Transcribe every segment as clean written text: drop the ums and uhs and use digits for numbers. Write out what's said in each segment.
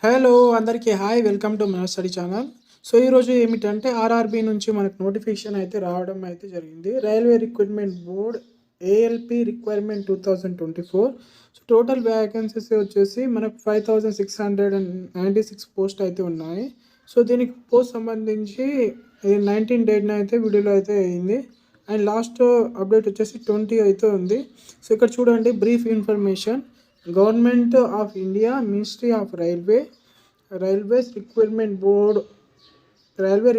Hello అందరికీ hi welcome to మన study channel. So ఈరోజు ఏమిటంటే ఆర్ఆర్బి నుంచి మనకు నోటిఫికేషన్ అయితే రావడం అయితే జరిగింది. Railway recruitment board ALP requirement 2024. So total vacancies వచ్చేసి మనకు 5696 పోస్ట్ అయితే ఉన్నాయి. సో దీనికి పోస్ట్ సంబంధించి 19 డేట్న అయితే వీడియోలో అయితే అయింది. అండ్ లాస్ట్ అప్డేట్ వచ్చేసి 20 అయితే ఉంది. సో ఇక్కడ చూడండి brief information. Government of India ministry of railways railway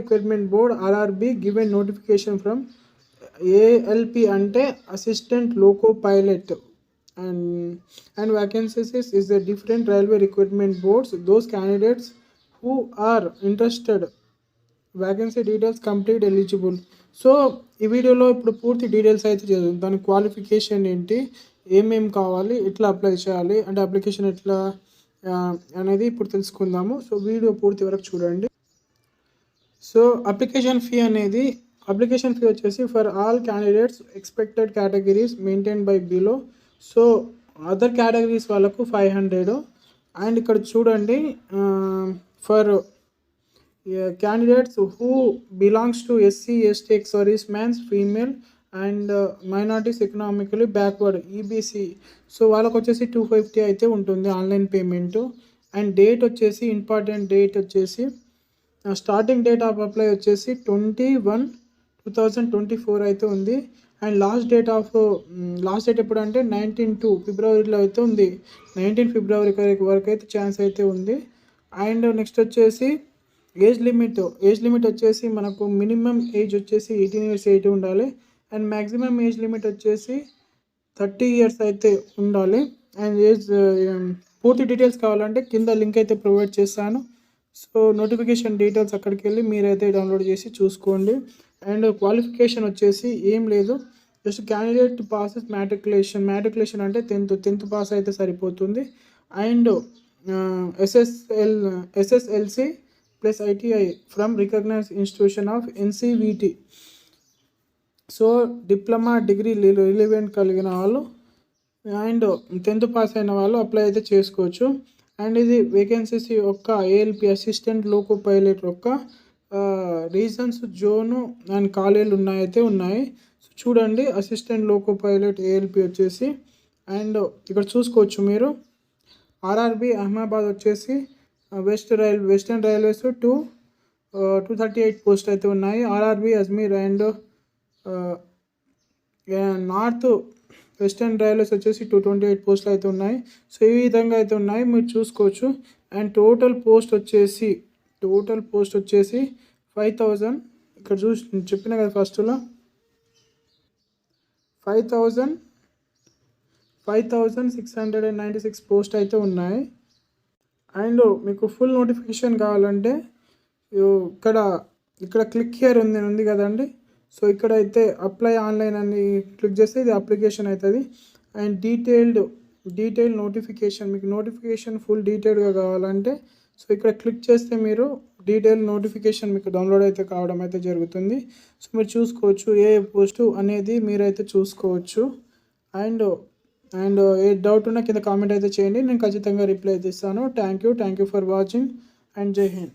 recruitment board RRB given notification from ALP అంటే assistant loco pilot and vacancies is the different railway recruitment boards. Those candidates who are interested, vacancy details complete eligible. So ఈ వీడియోలో ఇప్పుడు పూర్తి details అయితే చదువు. దాని qualification ఏంటి, ఏమేమి కావాలి, ఎట్లా అప్లై చేయాలి, అంటే అప్లికేషన్ ఎట్లా అనేది ఇప్పుడు తెలుసుకుందాము. సో వీడియో పూర్తి వరకు చూడండి. సో అప్లికేషన్ ఫీ వచ్చేసి for all candidates expected categories maintain by below. So other categories వాళ్ళకు 500. అండ్ ఇక్కడ చూడండి for candidates who belongs to SC, ST, ex-servicemen, female and minorities economically backward EBC. So వాళ్ళకి వచ్చేసి 250 అయితే ఉంటుంది ఆన్లైన్ పేమెంట్. అండ్ డేట్ వచ్చేసి important date వచ్చేసి starting date of apply వచ్చేసి 21/2024 అయితే ఉంది. అండ్ లాస్ట్ డేట్ ఎప్పుడు అంటే 19 ఫిబ్రవరిలో అయితే ఉంది. 19 ఫిబ్రవరి వరకు అయితే ఛాన్స్ అయితే ఉంది. అండ్ నెక్స్ట్ వచ్చేసి ఏజ్ లిమిట్ వచ్చేసి మనకు మినిమం ఏజ్ వచ్చేసి 18 years అయితే ఉండాలి. అండ్ మ్యాక్సిమం ఏజ్ లిమిట్ వచ్చేసి 30 years అయితే ఉండాలి. అండ్ పూర్తి డీటెయిల్స్ కావాలంటే కింద లింక్ అయితే ప్రొవైడ్ చేస్తాను. సో నోటిఫికేషన్ డీటెయిల్స్ అక్కడికి వెళ్ళి మీరైతే డౌన్లోడ్ చేసి చూసుకోండి. అండ్ క్వాలిఫికేషన్ వచ్చేసి ఏం లేదు, జస్ట్ క్యాండిడేట్ పాసెస్ మ్యాట్రికులేషన్ అంటే 10th పాస్ అయితే సరిపోతుంది. And SSLC plus ITI from recognised institution of NCVT. So diploma degree relevant కలిగిన వాళ్ళు అండ్ 10th పాస్ అయిన వాళ్ళు అప్లై అయితే చేసుకోవచ్చు. అండ్ ఇది వేకెన్సీస్ యొక్క ఏఎల్పి అసిస్టెంట్ లోకో పైలట్ యొక్క రీజన్స్ జోను అండ్ ఖాళీలు ఉన్నాయి. సో చూడండి అసిస్టెంట్ లోకో పైలట్ ఏఎల్పి వచ్చేసి. అండ్ ఇక్కడ చూసుకోవచ్చు మీరు ఆర్ఆర్బి అహ్మదాబాద్ వచ్చేసి వెస్టర్న్ రైల్వేస్ 238 పోస్ట్ అయితే ఉన్నాయి. RRB Ajmer and north western railways వచ్చేసి 228 పోస్టులు అయితే ఉన్నాయి. సో ఈ విధంగా అయితే ఉన్నాయి, మీరు చూసుకోవచ్చు. అండ్ టోటల్ పోస్ట్ వచ్చేసి 5000. ఇక్కడ చెప్పిన కదా ఫస్ట్లో 5696 పోస్ట్ అయితే ఉన్నాయి. అండ్ మీకు ఫుల్ నోటిఫికేషన్ కావాలంటే ఇక్కడ క్లిక్ హియర్ ఉంది కదండి. సో ఇక్కడైతే అప్లై ఆన్లైన్ అని క్లిక్ చేస్తే ఇది అప్లికేషన్ అవుతుంది. అండ్ డీటెయిల్ నోటిఫికేషన్, మీకు నోటిఫికేషన్ ఫుల్ డీటెయిల్గా కావాలంటే సో ఇక్కడ క్లిక్ చేస్తే మీరు డీటెయిల్ నోటిఫికేషన్ మీకు డౌన్లోడ్ అయితే కావడం అయితే జరుగుతుంది. సో మీరు చూసుకోవచ్చు ఏ పోస్టు అనేది మీరైతే చూసుకోవచ్చు. అండ్ ఏ డౌట్ ఉన్నా కింద కామెంట్ అయితే చేయండి, నేను ఖచ్చితంగా రిప్లై అయితే ఇస్తాను. Thank you for watching and జై హింద్.